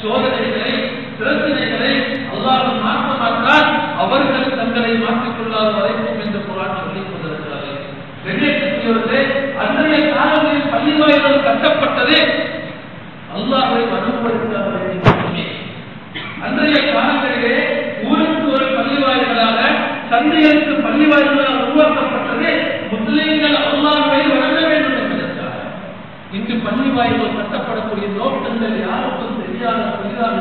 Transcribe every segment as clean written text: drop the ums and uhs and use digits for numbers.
சோதனைகளை பிரச்சனைகளை அல்லாஹ் மாற்றமாட்டால் அவர்கள் தங்களை மாற்றிக்கொள்ளாத வரைக்கும் என்று குர்ஆன் சொல்லிக் கொண்டிருக்கிறது. கண்ணியத்திற்குரியவர்களே, அன்றைய காலங்களில் பள்ளிவாயில்கள் கட்டப்பட்டது அல்லாஹ்வை வலுப்படுத்தாத அன்றைய காலங்களிலே ஊருக்கு ஒரு பள்ளிவாயில்களாக சந்தைகளுக்கு பள்ளிவாயில்களாக உருவாக்கப்பட்டது முஸ்லிம்கள் அல்லாஹ்வை வணங்க வேண்டும் என்பதற்காக. இன்று பள்ளிவாயில்கள் கட்டப்படக்கூடிய நோக்கங்கள் யாருக்கும் தெரியாத புதிதாக.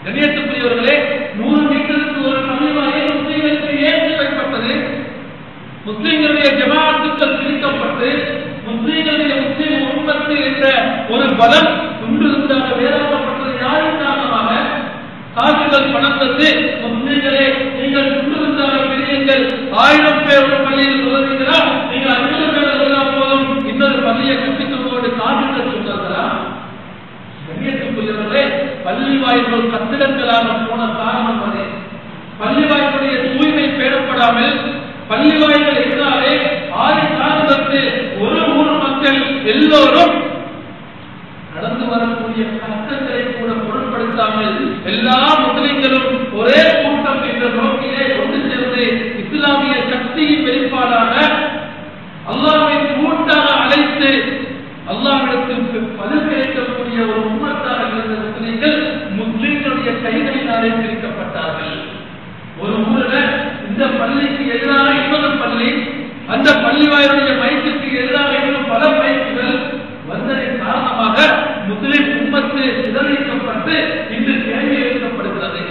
கண்ணியத்துக்குரியவர்களே, 100 மீட்டருக்கு ஒரு பள்ளிவாயில் முஸ்லிம்களுக்கு ஏன் தேவைப்பட்டது? முஸ்லிம்களுடைய ஜமாஅத்துக்கள் பிரிக்கப்பட்டு முஸ்லிம்களுடைய முஸ்லிம் உம்மத்து என்ற ஒரு பலம் துண்டு துண்டாக வேறாக்கப்பட்டது யாரின் காரணமாக? காவிர்கள் பணம் தந்து முஸ்லிம்களே நீங்கள் துண்டு துண்டாக பிரியுங்கள், 1000 பேர் ஒரு பள்ளியில் சொல்லுவீங்களா, நீங்கள் 500 பேர் சொல்லலாம் போதும், இன்னொரு பள்ளியை கட்டிக் கொண்டு காவிர்கள் சொன்னார்களா? கண்ணியத்துக்குரியவர்களே, பள்ளி வாயில்கள் கட்டிடங்களாக போன காரணம் அது. பள்ளி வாயிலுடைய தூய்மை பேணப்படாமல் பள்ளி வாயில்கள் என்றாலே ஆதி காலத்தில் ஒரு ஊர் மக்கள் எல்லோரும் நடந்து வரக்கூடிய கஷ்டங்களை கூட பொருட்படுத்தாமல் எல்லா முஸ்லிம்களும் ஒரே கூட்டம் என்ற நோக்கிலே ஒன்று சேர்ந்து இஸ்லாமிய சக்தியின் வெளிப்பாடாக அல்லாஹ்வை கூட்டாக அழைத்து அல்லாஹ்விடத்திற்கு பதில் கிடைக்கக்கூடிய ஒரு உம்மத்தாக இருந்த முஸ்லிம்கள் முஸ்லிம்களுடைய கைகளினாலே பிரிக்கப்பட்டார்கள். ஒரு ஊரில் இந்த பள்ளிக்கு எதிராக இன்னொரு பள்ளி, அந்த பள்ளி வாயிலுடைய மையத்திற்கு எதிராக இன்னும் பல மையங்கள் வந்ததன் காரணமாக முஸ்லிம் உம்மத்து சிதறடிக்கப்பட்டு இன்று கேள்வி எழுப்பப்படுகிறது.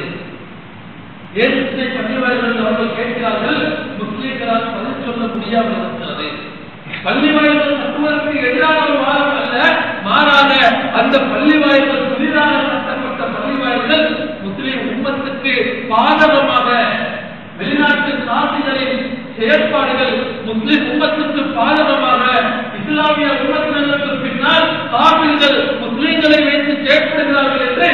ஏன் பள்ளி வாயில்கள் அவர்கள் கேட்கிறார்கள்? முஸ்லிம்களால் பதில் சொல்ல முடியாமல் இருக்கிறது. பள்ளி வாயில்கள் கட்டுவதற்கு எதிரான ஒரு வாதம் அல்ல, மாறாக அந்த பள்ளி வாயில்கள் புதிதாக கட்டப்பட்ட பள்ளி வாயில்கள் முஸ்லிம் உம்மத்துக்கு பாதகமாக வெளிநாட்டு சாதிகளின் செயற்பாடுகள் முஸ்லிம் உம்மத்துக்கு பாதகமாக இஸ்லாமிய உம்மத்தினருக்கு பின்னால் காபிர்கள் முஸ்லிம்களை வைத்து செயற்படுகிறார்கள் என்று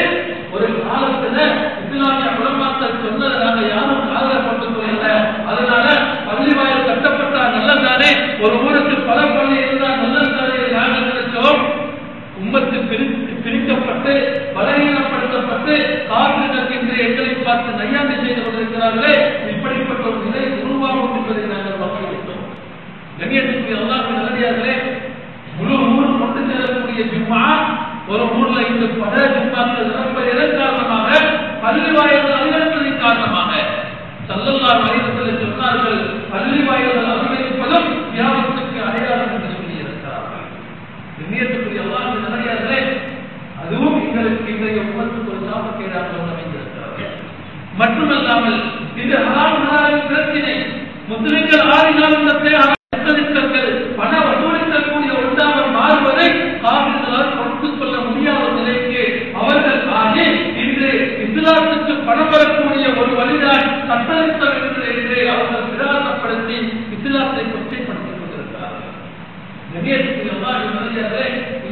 ஒரு காலத்தில் இஸ்லாமிய உலமாக்கள் சொன்னதாக யாரும் ஆதரப்பட்டுக் கொள்ளல. அதனால பள்ளி வாயில் கட்டப்பட்டால் நல்லதானே, ஒரு ஊருக்கு பல பள்ளி இருந்தால் நல்லதானே நாங்கள் நினைச்சோம். உம்மத்து பிரிக்கப்பட்டு பலவீனப்படுத்தப்பட்டு காவிர்கள் என்று எங்களை பார்த்து நையாண்டி செய்து கொண்டிருக்கிறார்களே, இப்படிப்பட்ட ஒரு நிலை உருவாகும் என்பதை நாங்கள் வாக்களித்தோம். கண்ணியத்துக்கு அல்லாஹ்வின் நல்லடியார்களே, முழு ஊர் கொண்டு செல்லக்கூடிய ஜும்மா ஒரு ஊர்ல இந்த பல ஜும்மாக்கள் நிரம்புவதன் காரணமாக பள்ளி வாயில்கள் அதிகரிப்பதன் காரணமாக ஸல்லல்லாஹு அலைஹி வஸல்லம் சொன்னார்கள், பள்ளி வாயில்கள் அதிகரிப்பதும் தியாகத்துக்கு அடையாளம் என்று சொல்லியிருக்கிறார்கள். கண்ணியத்துக்குரிய அல்லாஹ்வின் நல்லடியார்களே, அதுவும் எங்களுக்கு இன்றைய உம்மத்துக்கு ஒரு சாபக்கேடாக அமைந்திருக்கிறார்கள். மட்டுமல்லாமல் இது ஹராம் ஹலாலின் பிரச்சினை. முஸ்லிம்கள் ஆதிகாலத்தை அர்த்ததித்தங்கள் பண வசூலிக்கக்கூடிய ஒன்றாக மாறுவதை காவிர்களால் பொறுத்துக் கொள்ள முடியாத நிலைக்கு அவர்கள் ஆகி இன்று இஸ்லாத்துக்கு பணம் வரக்கூடிய ஒரு வழிதான் சட்டத்திட்டம் என்று அவர்கள் பிரகாசப்படுத்தி இஸ்லாத்தை கொச்சைப்படுத்திக் கொண்டிருக்கிறார்கள்.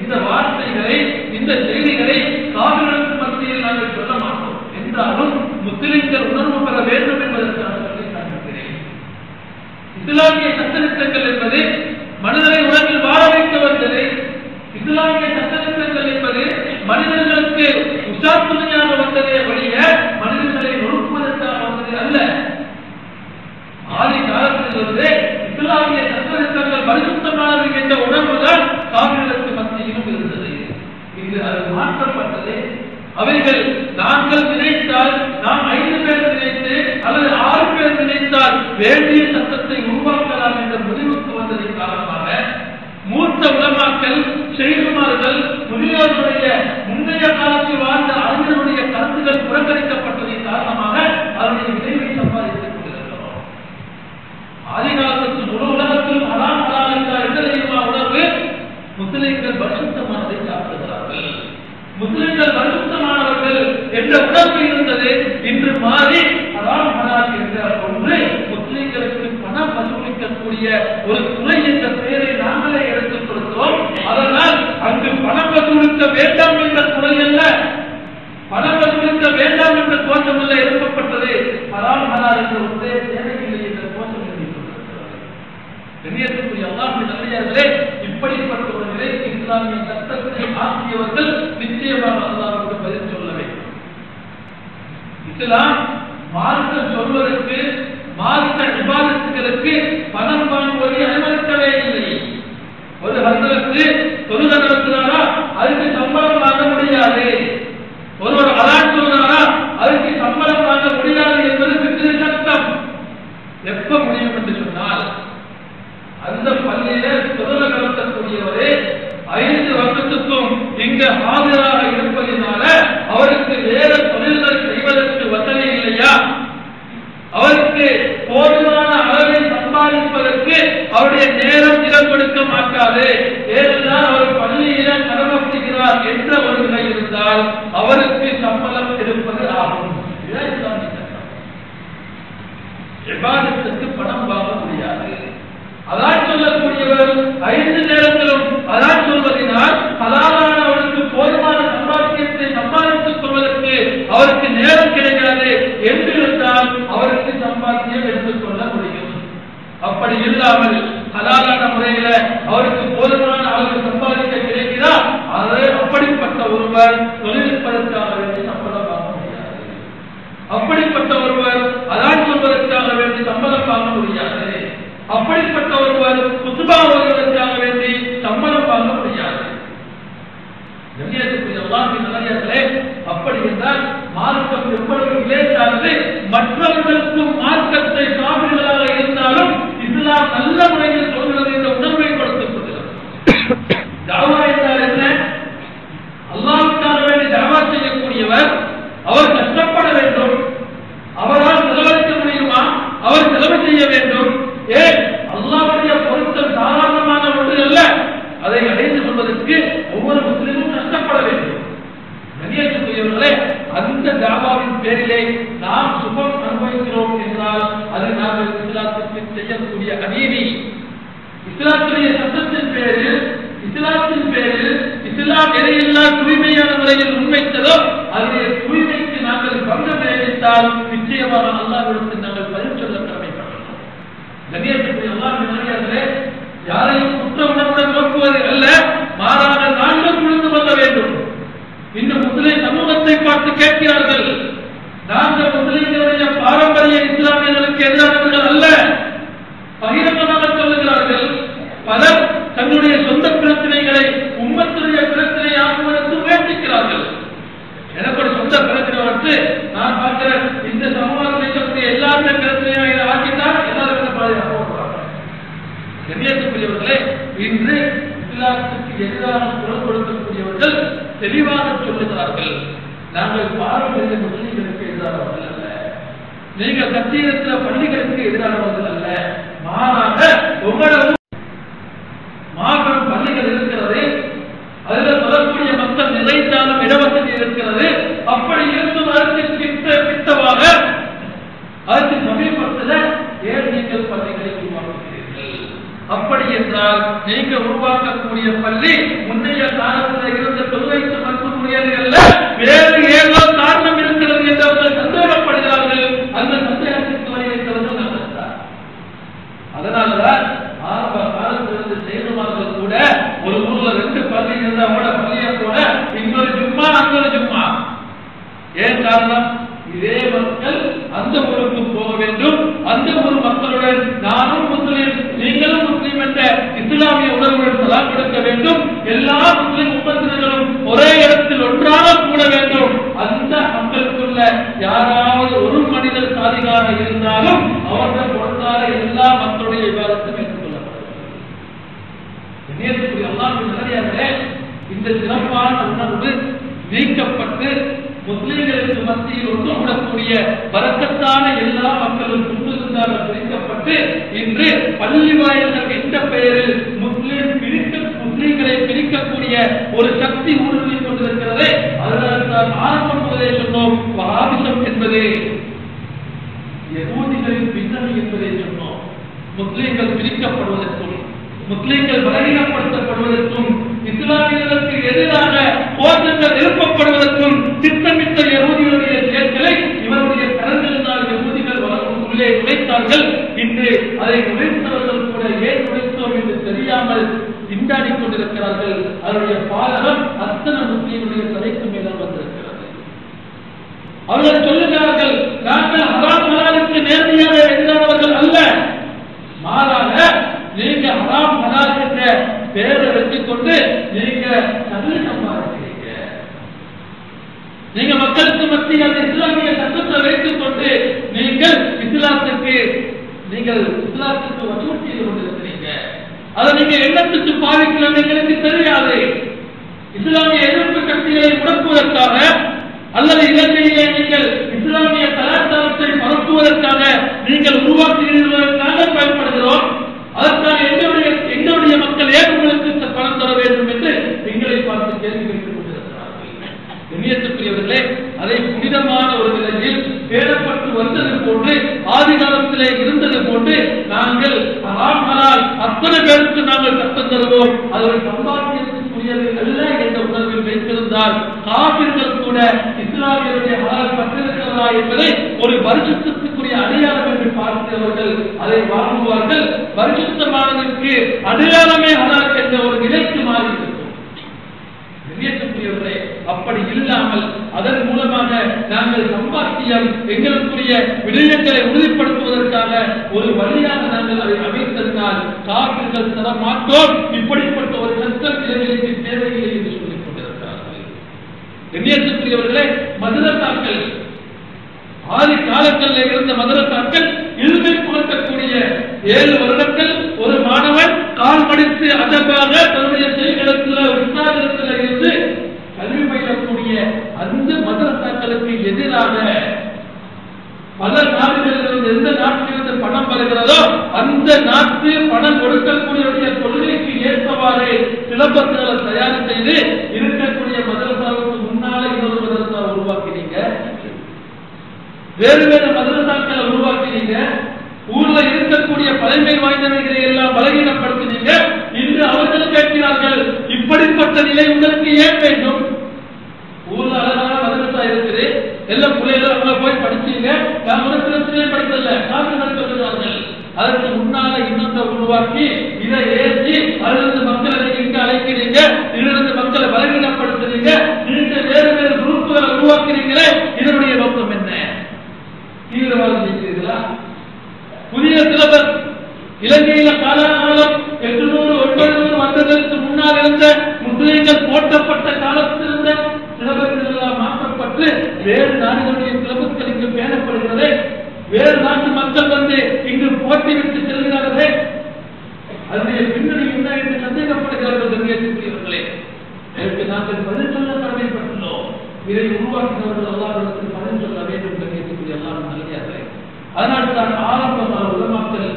இந்த வார்த்தைகளை இந்த செய்திகளை காவிர்களுக்கு மத்தியில் நாங்கள் சொல்ல மாட்டோம் என்றாலும் முஸ்லிம்கள் உணர்வு பெற வேண்டும் என்பதற்காக சொல்லி காண்கிறேன். இஸ்லாமிய சட்டத்திட்டங்கள் என்பது மனிதரை உலகில் வாழ வைக்க வந்தது. இஸ்லாமிய சட்டத்திட்டங்கள் என்பது மனிதர்களுக்கு உசாத்துணையாக வந்ததே வழிய மனிதர்களை நொறுக்குவதற்காக வந்தது அல்ல. ஆதி காலத்திலிருந்து இஸ்லாமிய சட்டத்திட்டங்கள் பரிசுத்தமானது என்ற உணர்வுதான் காவிர்களுக்கு மத்தியிலும் இருந்தது. இன்று அது மாற்றப்பட்டது. அவைகள் நாங்கள் நினைத்தால், நாம் 5 பேர் நினைத்து அல்லது 6 பேர் நினைத்தால் வேண்டிய சட்டத்தை உருவாக்கலாம் என்ற முடிவுக்கு வந்ததன் காரணமாக மூத்த உலமாக்கள், ஷைகுமார்கள், முதியோர்களுடைய முந்தைய காலத்தில் வாழ்ந்த அறிஞருடைய கருத்துக்கள் புறக்கணிக்கப்பட்டதன் காரணமாக அதனுடைய விளைவை சம்பாதித்துக் கொண்டிருக்கிறோம். ஆதிகாலத்தில் முழு உலகத்திலும் ஹலால் ஹலால் என்றால் என்ன தெரியுமா உணர்வு? முஸ்லிம்கள் பரிசுத்தமானதை சாப்பிடுகிறார்கள், முஸ்லிம்கள் பரிசுத்தமானவர்கள் என்ற உணர்வு இருந்தது. இன்று மாறி ஹலால் ஹலால் என்ற ஒன்று முஸ்லிம்களுக்கு பணம் வசூலிக்கக்கூடிய ஒரு துறை என்ற பெயரை நாங்களே எடுத்துக் கொடுத்தோம். அதனால் அங்கு பணம் வசூலிக்க வேண்டாம் என்ற துறை அல்ல, பணம் வசூலிக்க வேண்டாம் என்ற கோஷம் அல்ல எழுப்பப்பட்டது. ஹலால் ஹலால் என்ற ஒன்றே தேவையில்லை என்ற கோஷம் எழுதிக்கொண்டிருக்கிறது. கண்ணியத்துக்குரிய அல்லாஹ்வின் நல்லடியார்களே, இப்படிப்பட்ட ஒரு நிலைக்கு இஸ்லாமிய சட்டத்தை ஆக்கியவர்கள் நிச்சயமாக அல்லாஹ் இஸ்லாம் மார்க்கம் சொல்வதற்கு மார்க்க இபாதத்துகளுக்கு பணம் வாங்குவதை அனுமதிக்கவே இல்லை. ஒரு ஹஜ்ரத்து தொழுகை நடத்துறாரா அதுக்கு சம்பளம் வாங்க முடியாது, ஒருவர் அதான் சொல்றாரா அதுக்கு சம்பளம் வாங்க முடியாது என்பது பிற்று சட்டம். எப்ப முடியும் என்று சொன்னால் அந்த பள்ளியில தொழுகை நடத்தக்கூடியவரே 5 வருஷத்துக்கும் இங்க ஆஜராக இருப்பதனால அவருக்கு வேற தொழில்கள் செய்வதற்கு வசதி இல்லையா, அவருக்கு போதுமான அளவை சம்பாதிப்பதற்கு அவருடைய நேரம் இடம் கொடுக்க மாட்டாது, ஏனென்றால் அவர் பள்ளியில கடமைப்படுகிறார் என்ற ஒரு நிலை இருந்தால் அவருக்கு சம்பளம் எடுப்பது ஆகும். இபாதத்துக்கு பணம் வாங்க முடியாது. அதான் சொல்லக்கூடியவர் 5 நேரங்களும் அதான் சொல்வதனால் ஹலாலான அவருக்கு போதுமான சம்பாத்தியத்தை சம்பாதித்துக் கொள்வதற்கு அவருக்கு நேரம் கிடைக்காது என்று இருந்தால் அவருக்கு சம்பாத்தியம் எடுத்துக்கொள்ள முடியும். அப்படி இல்லாமல் ஹலாலான முறையில அவருக்கு போதுமான அளவு சம்பாதிக்க கிடைக்கிறார், அது அப்படிப்பட்ட ஒருவர் தொழில்நுட்பதற்காக வேண்டி சம்பளம் வாங்க முடியாது. அப்படிப்பட்ட ஒருவர் அதான் சொல்வதற்காக வேண்டி சம்பளம் வாங்க முடியாது. அப்படிப்பட்ட ஒருவர் குத்துபா ஓதுவதற்காக வேண்டி சம்பளம் வாங்க முடியாது. அப்படி என்றால் மார்க்கம் எவ்வளவு இலேசானது. மற்றவர்களுக்கும் மார்க்கத்தை காவிர்களாக இருந்தாலும் இஸ்லாம் நல்ல முறையில் சொல்கிறது என்ற உணர்வை கொடுத்துக் கொள்கிறது. தாவா என்றால் என்ன? அல்லாஹ்வுக்காக வேண்டி தாவா செய்யக்கூடியவர் அவர் கஷ்டப்பட வேண்டும், அவரால் செலவழிக்க முடியுமா, அவர் செலவு செய்ய வேண்டும். ஏன் அல்லாஹ்வுடைய பொருத்தம் சாதாரணமான ஒன்று அல்ல, அதை அடைந்து கொள்வதற்கு ஒவ்வொரு முஸ்லிமும் கஷ்டப்பட வேண்டும். கண்ணியத்துக்குரியவர்களே, அந்த தாவாவின் பேரிலே நாம் சுகம் அனுபவிக்கிறோம் என்றால் அது நாங்கள் இஸ்லாத்துக்கு செய்யக்கூடிய அநீதி. இஸ்லாத்துடைய சட்டத்தின் பேரில் இஸ்லாம் எதையெல்லாம் தூய்மையான முறையில் முன்வைத்ததோ அதனுடைய தூய்மைக்கு நாங்கள் பங்கம் விளைவித்தால் நிச்சயமாக அல்லாஹ்விடத்தில் நாங்கள் பதில் சொல்ல கடமைப்பட்டோம். கண்ணியத்துக்குரிய அல்லாஹ்வின் நல்லடியார்களே, யாரையும் குற்ற உணர்வுடன் நோக்குவது அல்ல, மாறாக நாங்கள் புரிந்து கொள்ள வேண்டும். இந்த முஸ்லிம் சமூகத்தை பார்த்து கேட்கிறார்கள், நாங்கள் முஸ்லிம்களுடைய பாரம்பரிய இஸ்லாமியர்களுக்கு எதிரானவர்கள் அல்ல, பகிரங்கமாக சொல்லுகிறார்கள். பலர் தன்னுடைய சொந்த பிரச்சனைகளை உம்மத்துடைய பிரச்சனை ஆக்குவதற்கு முயற்சிக்கிறார்கள். எனக்கு ஒரு சொந்த பிரச்சனை வந்து நான் பார்க்கிறேன், இந்த சமூகத்தில் இருக்கக்கூடிய எல்லாருமே பிரச்சனையாக ஆக்கிட்டால் எல்லாருக்கும் பாதுகாப்பாக. கண்ணியத்துக்குரியவர்களே, இன்று இஸ்லாத்துக்கு எதிராக குரல் கொடுக்கக்கூடியவர்கள் தெளிவாக சொல்லுகிறார்கள், நாங்கள் பாரம்பரிய முஸ்லிம்களுக்கு எதிரானவர்கள் அல்ல, நீங்கள் கட்டியிருக்கிற பள்ளிகளுக்கு எதிரானவர்கள் அல்ல, மாறாக உங்களோட மாபெரும் பள்ளிகள் இருக்கிறது, அதில் சொல்லக்கூடிய மக்கள் நிறைந்தாலும் இடவசதி இருக்கிறது, அப்படி இருந்தும் அதற்கு பித்தவாக அதற்கு சமீபத்தில் ஏன் நீங்கள் பள்ளிகளை உருவாக்குகிறீர்கள்? அப்படி என்றால் நீங்கள் உருவாக்கக்கூடிய பள்ளி முன்னைய காலத்தில் இருந்த தொழிலைக்கு மறுக்கக்கூடியது அல்ல, வேறு ஏதோ காரணம் இருக்கிறது என்று அவர்கள் சந்தேகப்படுகிறார்கள். அந்த சந்தேகத்திற்கு வரையறுத்தவர்கள் நல்லதார். அதனால்தான் ஆரம்ப காலத்திலிருந்து செய்தவர்கள் கூட ஒரு ஊர்ல 2 பள்ளி இருந்த அவங்களோட பள்ளியை கூட இன்னொரு ஜும்மா அங்கொரு ஜும்மா. ஏன் காரணம்? இதே மக்கள் அந்த ஊருக்கு போக வேண்டும், அந்த ஊர் மக்களுடன் நானும் முஸ்லிம் நீங்களும் முஸ்லிம் என்ற இஸ்லாமிய உணர்வுடன் சலாம் கொடுக்க வேண்டும், எல்லா முஸ்லிம் உம்மத்தினர்களும் ஒரே இடத்தில் ஒன்றாக கூட வேண்டும். அந்த மக்களுக்குள்ள யாராவது ஒரு மனிதர் சாதிகாக இருந்தாலும் அவர்கள் ஒன்றாக எல்லா மக்களுடைய விவாதத்தையும் இந்த சிறப்பான உணர்வு நீக்கப்பட்டு முஸ்லிம்களுக்கு மத்தியில் ஒன்றுபடக்கூடிய பரக்கத்தான எல்லா மக்களும் துன்புறுந்தால் பிரிக்கப்பட்டு இன்று பள்ளி வாயில்கள் என்ற பெயரில் முஸ்லிம்களை பிரிக்கக்கூடிய ஒரு சக்தி ஊடுருவி கொண்டிருக்கிறது. அதனால் தான் ஆரம்பம் முதலே சொன்னோம், வஹாபிசம் என்பது யகூதிகளின் பின்னணி என்பதை சொன்னோம். முஸ்லிம்கள் பிரிக்கப்படுவதற்கும் முஸ்லிம்கள் பலவீனப்படுத்தப்படுவதற்கும் இஸ்லாமியர்களுக்கு எதிராக போராட்டங்கள் எழுப்பப்படுவதற்கும் திட்டமிட்ட யகூதிகளுடைய செயல்களை இவருடைய கரங்களினால் யகூதிகள் உள்ளே நுழைத்தார்கள். இன்று அதை நுழைத்தவர்கள் கூட ஏன் நுழைத்தோம் என்று தெரியாமல் திண்டாடி கொண்டிருக்கிறார்கள். அதனுடைய பாலகம் அத்தனை முஸ்லிம்களுடைய தலைக்கு மேலே வந்திருக்கிறது. அவர்கள் சொல்லுகிறார்கள், நாங்கள் ஹராம் ஹலாலுக்கு நேர்மையாக எதிரானவர்கள் அல்ல, மாறாக நீங்க ஹராம் ஹலால் என்ற பெயரை வச்சுக் கொண்டு நீங்க நல்ல சம்பாதிக்கிறீங்க, நீங்க மக்களுக்கு மத்தியில் இஸ்லாமிய சட்டத்தை வைத்துக் கொண்டு நீங்கள் இஸ்லாத்துக்கு வசூல் செய்து கொண்டிருக்கிறீங்க. அதை நீங்க எண்ணத்துக்கு பாதிக்கிறது எங்களுக்கு தெரியாது. இஸ்லாமிய எதிர்ப்பு சக்திகளை முடக்குவதற்காக அல்லது இலங்கையிலே நீங்கள் இஸ்லாமிய கலாச்சாரத்தை பரப்புவதற்காக நீங்கள் உருவாக்குகிறீர்கள், நாங்கள் பயன்படுகிறோம். அதற்காக எங்களுடைய மக்கள் ஏன் உங்களுக்கு பணம் தர வேண்டும் என்று எங்களை பார்த்து கேள்வி கேட்டுக் கொண்டிருக்கிறார்கள். கண்ணியத்துக்குரியவர்களே, அதை புனிதமான ஒரு நிலையில் பேணப்பட்டு வந்தது போன்று, ஆதி காலத்திலே இருந்தது போன்று நாங்கள் ஹராம் ஹலால் அத்தனை பேருக்கு நாங்கள் சட்டம் தருவோம், அதோட சம்பாத்தியத்துக்குரியது அல்ல என்ற உணர்வில் வைத்திருந்தால் காபிர்கள் கூட இஸ்லாமியருடைய ஹலால் பற்றிருக்கிறதா என்பதை ஒரு பரிசுத்தத்துக்குரிய அடையாளம் என்று பார்க்கிறவர்கள் அதை வாங்குவார்கள். பரிசுத்தமானதற்கு அடையாளமே ஹலால் என்ற ஒரு நிலைக்கு மாறியிருக்கும். அப்படி இல்லாமல் அதன் மூலமாக நாங்கள் சம்பாத்தியம் எங்களுக்குரிய விடயங்களை உறுதிப்படுத்துவதற்காக ஒரு வழியாக நாங்கள் அதை அமைத்திருந்தால் காப்பிர்கள் தர மாட்டோம், இப்படிப்பட்ட ஒரு சட்டம் இளைஞர்களுக்கு தேவையில்லை என்று சொல்லிக் கொண்டிருக்கிறார்கள். கண்ணியத்துக்குரியவர்களே, மதரசாக்கள் ஆதி காலங்களில் இருந்த மதரசாக்கள் இல்மை புகட்டக்கூடிய 7 வருடங்கள் ஒரு மாணவன் கால் மடித்து அதற்காக தன்னுடைய செயல்களத்தில் உற்சாகத்தில் இருந்து கல்வி பயிலக்கூடிய அந்த மதரசாக்களுக்கு எதிராக பல நாடுகளிலிருந்து எந்த நாட்டிலிருந்து பணம் வருகிறதோ அந்த நாட்டு பணம் கொடுக்கக்கூடிய கொள்கைக்கு ஏற்றவாறு சிலபஸ்களை தயார் செய்து இருக்கக்கூடிய மதரசாவுக்கு முன்னால இன்னொரு மதரசா உருவாக்கினீங்க, வேறு வேறு மதரசாக்களை உருவாக்கினீங்க, ஊர்ல இருக்கக்கூடிய பழமை வாய்ந்தவர்களை எல்லாம் பலகீனப்படுத்தினீங்க. இன்று அவர்கள் கேட்கிறார்கள், இப்படிப்பட்ட நிலை உங்களுக்கு ஏன் வேண்டும்? ஊர்ல அழகான மதரசா இருக்குது, எல்லா பிள்ளைகளும் அங்க போய் படிச்சீங்க, படிக்கல காரணம் சொல்லுகிறார்கள். அதற்கு முன்னால இன்னொன்று உருவாக்கி இதை ஏற்றி அதிலிருந்து மக்களை இங்கு அழைக்கிறீங்க, இதிலிருந்து மக்களை பலகீனப்படுத்துறீங்க, நீங்க வேறு வேறு குரூப்புகளை உருவாக்குறீங்களே, இதனுடைய நோக்கம் என்ன? தீவிரவாதம் செய்கிறீர்களா? புதிய சிலபஸ் இலங்கையில காலாகாலம் 800-900 வருடங்களுக்கு முன்னால் இருந்த முஸ்லிம்கள் போட்டப்பட்ட காலத்தில் இருந்த சிலபஸ்கள் எல்லாம் மாற்றப்பட்டு வேறு நாடுகளுடைய சிலபஸ்கள் இங்கு பேணப்படுகிறது. வேறு நாட்டு மக்கள் வந்து இங்கு போட்டி விட்டு செல்கிறார்களே, அதனுடைய பின்னணி என்ன என்று சந்தேகப்படுகிறார்கள். கண்ணியத்துக்குரியவர்களே, இதற்கு நாங்கள் பதில் சொல்ல கடமைப்பட்டுள்ளோம். இதை உருவாக்கினவர்கள் அல்லாஹ்விடத்தில் பதில் சொல்ல வேண்டும். கண்ணியத்துக்குரிய அல்லாஹ் நல்லே. அதனால் தான் ஆரம்பமான உலமாக்கள்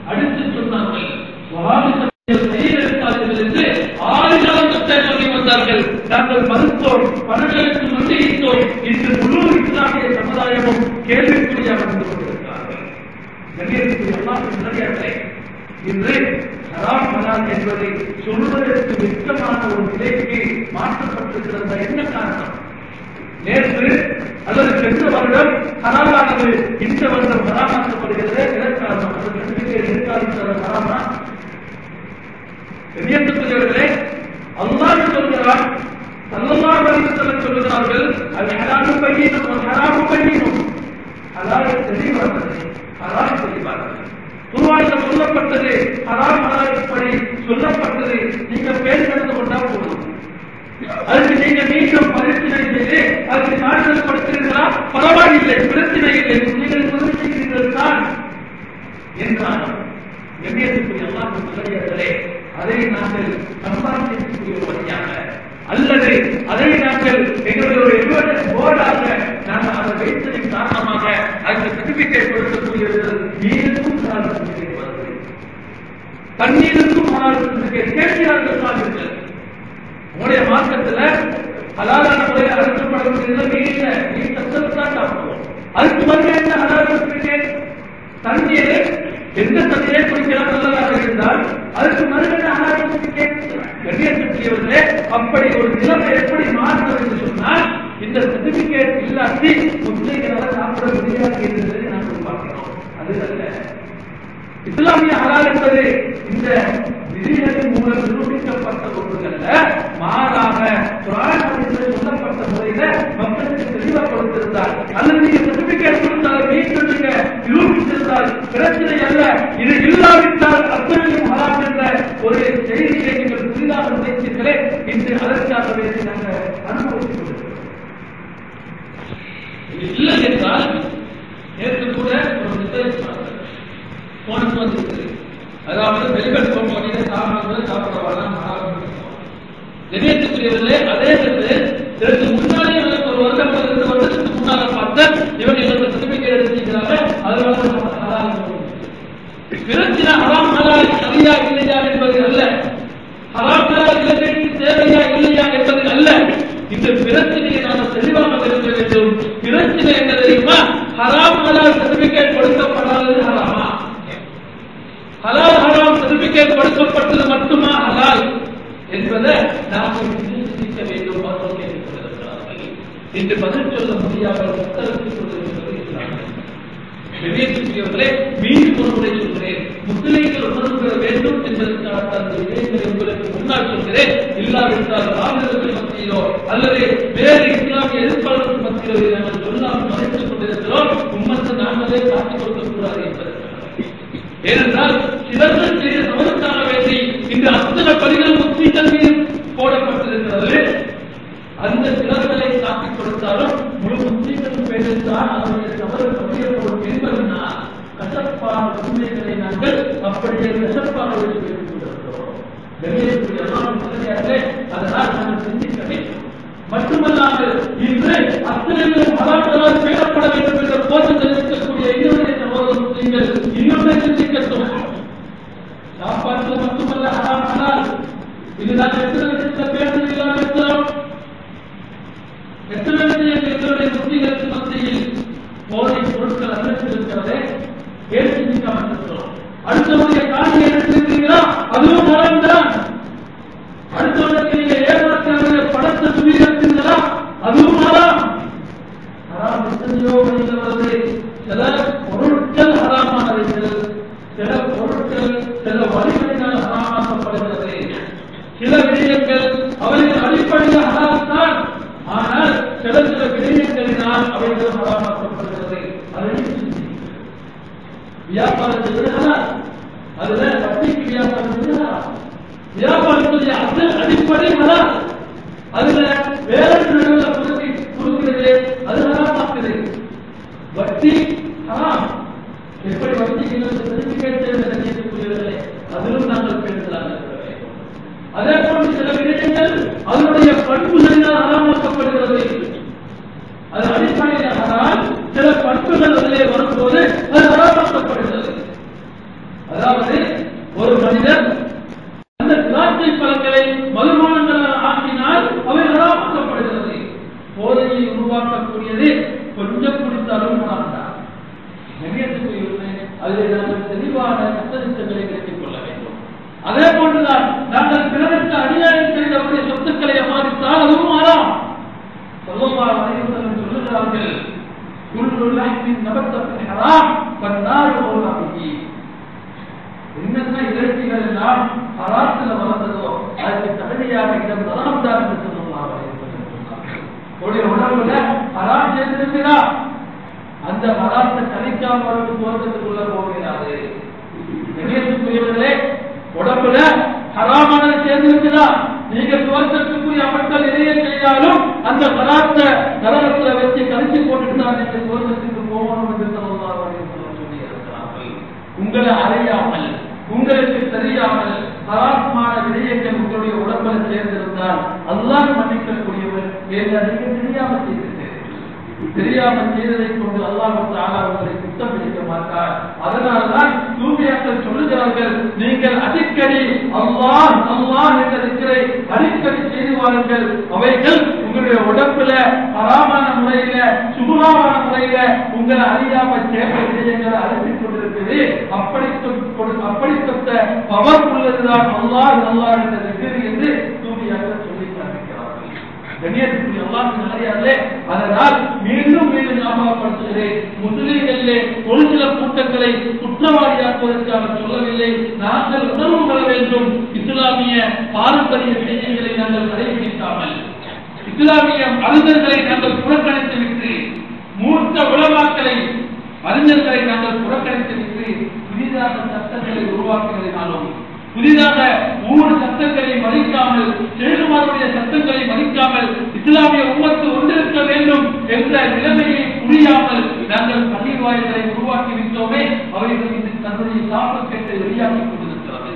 அடித்து சொன்னார்கள், என்று ஆதிகாலத்தை சொல்லி வந்தார்கள். நாங்கள் மறுத்தோம், பணங்களுக்கு மண்டியிட்டோம். இன்று முழு இஸ்லாமிய சமுதாயமும் கேள்விக்குரிய வந்து கொண்டிருக்கிறார்கள். இன்று ஹராம் ஹலால் என்பதை சொல்வதற்கு வெட்கமான ஒரு நிலைக்கு மாற்றப்பட்டிருக்கிறது. என்ன காரணம்? நேற்று அல்லது சென்ற வருடம் ஹலாலானது இந்த வருடம் ஹராமாக்கப்படுகிறது. எதற்காக? ஹராமா கண்ணியத்துக்குரியவர்களே, அல்லாஹ் சொல்கிறார், ஸல்லல்லாஹு அலைஹி வஸல்லம் சொல்கிறார்கள், அல் ஹலாலு பையினும் வல் ஹராமு பையினும். ஹலால் தெளிவானது, ஹராம் தெளிவானது. குர்ஆனில் சொல்லப்பட்டது ஹராம் ஹலால் இப்படி சொல்லப்பட்டது. நீங்க பேர் நடந்து கொண்டா போதும். அதுக்கு நீங்க மீண்டும் பரிசீலனை செய்து அதுக்கு சான்றிதழ் கொடுக்கிறீர்களா? பரவாயில்லை, பிரச்சனை இல்லை, நீங்கள் உதவி செய்கிறீர்கள் தான் என்றாலும் கண்ணியத்துக்குரிய அல்லாஹ் நல்லடியார்களே, அதை நாங்கள் சம்பாதிக்கக்கூடிய வழியாக அல்லது அதை நாங்கள் எங்களுடைய போர்டாக நாங்கள் அதை வைத்ததின் காரணமாக அந்த சர்டிபிகேட் கொடுக்கக்கூடியவர்கள் நீருக்கும் சர்டிபிகேட் வருது, தண்ணீருக்கும் சர்டிபிகேட் கேட்கிறார்கள். சாதிகள் உங்களுடைய மார்க்கத்துல ஹலாலான முறையில் அழைக்கப்படக்கூடிய நீர்ல நீர் சத்தத்தான் சாப்பிடுவோம். அதுக்கு வந்து என்ன ஹலால் சர்டிபிகேட்? தண்ணீரை எந்த தண்ணீரை குடிக்கலாம் நல்லதாக இருந்தால் அதற்கு மறுபடியும் ஹலால் சர்டிபிகேட். கண்ணியத்துக்குரியவர்களே, அப்படி ஒரு நிலைமை எப்படி மாறுகிறது என்று சொன்னால், இந்த சர்டிபிகேட் இல்லாட்டி முஸ்லிம்களால் சாப்பிட முடியாது என்பதை நாங்கள் பார்க்கிறோம். அது அல்ல இஸ்லாமிய ஹலால் என்பது இந்த விதிகளின் மூலம் நிரூபிக்கப்பட்ட ஒன்றுகள்ல, மாறாக குர்ஆனில் சொல்லப்பட்ட முறையில மக்களுக்கு தெளிவாக கொடுத்திருந்தால் அல்லது என்பது சாப்பிடலாம். கணியத்துக்குரியவர்களே, அதே இதற்கு முன்னாலே எனக்கு ஒரு வருடம் 2 வருடத்துக்கு முன்னால பார்த்த இவங்க எனக்கு சர்டிபிகேட் எடுத்துக்கிறாங்க. அதனால பிரச்சனை ஹராம் ஹலால் சரியா இல்லையா என்பது அல்ல, ஹராம் ஹலால் இலங்கைக்கு தேவையா இல்லையா என்பது அல்ல. இந்த பிரச்சனையை நாம் தெளிவாக இருக்க வேண்டும். பிரச்சனை என்ன தெரியுமா? ஹராம் ஹலால் சர்டிபிகேட் கொடுக்கப்படாதது ஹராமா, ஹலால் ஹராம் சர்டிபிகேட் கொடுக்கப்பட்டது மட்டுமா ஹலால் என்பதை நாம் சிந்திக்க வேண்டும். இன்று பதில் சொல்ல முடியாமல் வெளியேற்றவர்களே, மீண்டும் ஒரு முறை சொல்கிறேன், முஸ்லிம்கள் உணர்வு பெற வேண்டும் என்பதற்காக அந்த விடயங்களை உங்களுக்கு முன்னால் சொல்கிறேன். இல்லாவிட்டால் ராமர்கள் மத்தியிலோ அல்லது வேறு இஸ்லாமிய எதிர்ப்பாளர்கள் மத்தியிலோ நாங்கள் சொல்லாமல் மறைத்துக் கொண்டிருக்கிறோம். உம்மத்தை நாங்களே காட்டிக் கொடுக்கக்கூடாது என்பதற்காக. ஏனென்றால் சிலர்கள் செய்த தவறுக்காக வேண்டி இந்த அத்தனை பணிகள் முஸ்லிம்கள் மீது போடப்பட்டிருக்கிறது. அந்த சிலர்களை காட்டிக் கொடுத்தாலும் முழு முஸ்லிம்களும் பேருந்தான் அவருடைய தவறு பணியப்படும் என்பதுனா கசப்பான உண்மைகளை நாங்கள் அப்படியே கசப்பாக வைத்துக் கொண்டிருக்கிறோம். அதனால் நாங்கள் சிந்திக்க வேண்டும். மட்டுமல்லாமல் இன்று அத்தனையும் மதங்களால் பேணப்பட வேண்டும் என்ற போதனை இருக்கக்கூடிய இன்னொரு சகோதர முஸ்லிம்கள் இன்னொன்றை சிந்திக்கட்டும். சாப்பாட்டில் மட்டுமல்ல ஹராம் ஹலால். இது நாங்கள் எத்தனை விஷயத்தில் பேசுவது இல்லாமல் இருக்கிறோம். எத்தனை விஷயங்கள் எங்களுடைய முஸ்லிம்களுக்கு மத்தியில் போதைப் பொருட்கள் அறிவித்திருக்கிறதே ஏன் சிந்திக்காமல் இருக்கிறோம். அடுத்தவருடைய காணியை எடுத்திருக்கிறீர்களா? அதுவும் ஹராம் தான். அடுத்தவருக்கு நீங்க ஏமாற்ற படத்தை துணியிருக்கிறீர்களா? அதுவும் ஹராம். ஹராம் எத்தனையோ வழியில் வருது. சில பொருட்கள் ஹராமானவைகள், சில பொருட்கள் சில வழிகளினால் ஹராமாக்கப்படுகிறது. சில விடயங்கள் அவைகள் அடிப்படையில் ஹராம் தான். ஆனால் சில விடயங்களினால் அவைகள் ஹராமாக்கப்படுகிறது. அதை வியாபாரத்தில் விடுகிறார், அதுல வட்டிக்கு வியாபாரம் விடுகிறார். வியாபாரத்துடைய அசல் அடிப்படை ஹலால். அதுல வேற கொடுக்கிறது, அது ஹராமாக்குது. வட்டி ஹராம். எப்படி வட்டிக்கு அதிலும் நாங்கள் பேசலாம். அதே போன்று சில விடயங்கள் அதனுடைய பண்புகளினால் ஹராமாக்கப்படுகிறது. அது அடிப்படையில் ஹலால். சில பண்புகள் அதிலே வரும்போது அது ஹராமாக்கப்படுகிறது. அதாவது ஒரு மனிதன் அந்த திராட்சை பழங்களை மதுபானங்களால் ஆக்கினால் அவை ஹராமாக்கப்படுகிறது. போதையை உருவாக்கக்கூடியது கொஞ்சம் குடித்தாலும் ஹராம்தான். அதில் நாங்கள் தெளிவான சட்டங்களை கட்டிக் கொள்ள வேண்டும். அதே போன்றுதான் நாங்கள் பிறருக்கு அநியாயம் செய்தவருடைய சொத்துக்களை அமானித்தால் அதுவும் ஹராம். ஸல்லல்லாஹு அலைஹி வஸல்லம் சொல்லுகிறார்கள், குல்லு லஹ்மின் நபத்தத் ஹராம் ஃபன்னாரு அவ்லா பிஹி. என்னென்ன இறைச்சிகள் எல்லாம் ஹராத்தில் வளர்ந்ததோ அதுக்கு தகுதியாக இடம் ஹராம் தான் என்று ஸல்லல்லாஹு அலைஹி வஸல்லம் சொன்னார்கள். ஒரு உணவுல ஹராம் சேர்ந்திருக்கிறா, அந்த ஹராத்தை கணிக்காமல் சுவர்க்கத்துக்குள்ள போகிறாரு. கணியத்துக்குரியவர்களே, உடம்புல ஹராமானது சேர்ந்திருக்கிறா, நீங்க சுவர்க்கத்துக்குரிய அமல்கள் எதையே செய்தாலும் அந்த ஹராத்தை நரகத்துல வச்சு கணிச்சு போட்டுட்டு தான் நீங்க சுவர்க்கத்துக்கு போகணும் என்று ஸல்லல்லாஹு அலைஹி வஸல்லம் சொல்லி இருக்கிறார்கள். உங்களை அறியாமல், உங்களுக்கு தெரியாமல் ஹராமான விடயங்கள் உங்களுடைய உடம்புல சேர்ந்திருந்தால் அல்லாஹ் மன்னிக்கக்கூடியவர். ஏன்னா நீங்க தெரியாமல் செய்திருக்கிறீர்கள். தெரியாமல் செய்ததை கொண்டு அல்லாஹ் தஆலா உங்களை குற்றம் பிடிக்க மாட்டார். அதனால்தான் சூஃபியாக்கள் சொல்லுகிறார்கள், நீங்கள் அடிக்கடி அல்லாஹ் அல்லாஹ் என்ற திக்ரை அடிக்கடி செய்து வாருங்கள். அவைகள் உங்களுடைய உடம்புல ஹராமான முறையில சுபஹான முறையில உங்களை அறியாமல் சேர்ந்த விடயங்களை அழைத்துக் கொண்டிருக்கிறது. அப்படிப்பட்ட பவர் உள்ளதுதான் அல்லாஹ் அல்லாஹ் என்ற திக்ர் என்று சூஃபியாக்கள் சொல்லி காண்பிக்கிறார்கள். கண்ணியத்துக்குரிய அல்லாஹ்வின் நல்லடியார்களே, அதனால் மீண்டும் மீண்டும் ஞாபகப்படுத்துகிறேன், முஸ்லிம்களிலே ஒரு சில கூட்டங்களை குற்றவாளியாக்குவதற்காக சொல்லவில்லை. நாங்கள் உணர்வு பெற வேண்டும். இஸ்லாமிய பாரம்பரிய விடயங்களை நாங்கள் கடைபிடிக்காமல், இஸ்லாமிய அறிஞர்களை நாங்கள் புறக்கணித்து விட்டு, மூத்த உலமாக்களை அறிஞர்களை நாங்கள் புறக்கணித்து விட்டு புதிதாக சட்டங்களை உருவாக்குவதனாலும், புதிதாக ஒவ்வொரு சட்டங்களை மதிக்காமல், சேகுமாருடைய சட்டங்களை மதிக்காமல் இஸ்லாமிய உம்மத்து ஒன்றிருக்க வேண்டும் என்ற நிலைமையை புரியாமல் நாங்கள் பள்ளி வாயில்களை உருவாக்கி விட்டோமே, அவைகள் தன்னுடைய சாபக்கேட்டை வெளியாக்கிக் கொண்டிருக்கிறது.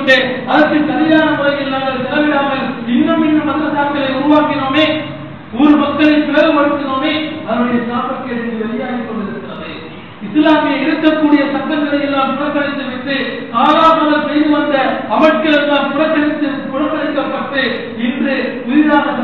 கொண்டு அதற்கு சரியான முறையில் நாங்கள் செலவிடாமல் இன்னும் மதரசாக்களை உருவாக்கினோமே, ஊர் மக்களை பிளவுபடுத்தினோமே, அதனுடைய சாபக்கேடு வெளியாகிக் கொண்டிருக்கிறது. இஸ்லாமிய இருக்கக்கூடிய சட்டங்களை எல்லாம் புறக்கணித்து விட்டு காலாகாலம் செய்து வந்த அமல்கள் எல்லாம் புறக்கணிக்கப்பட்டு இன்று புதிதாக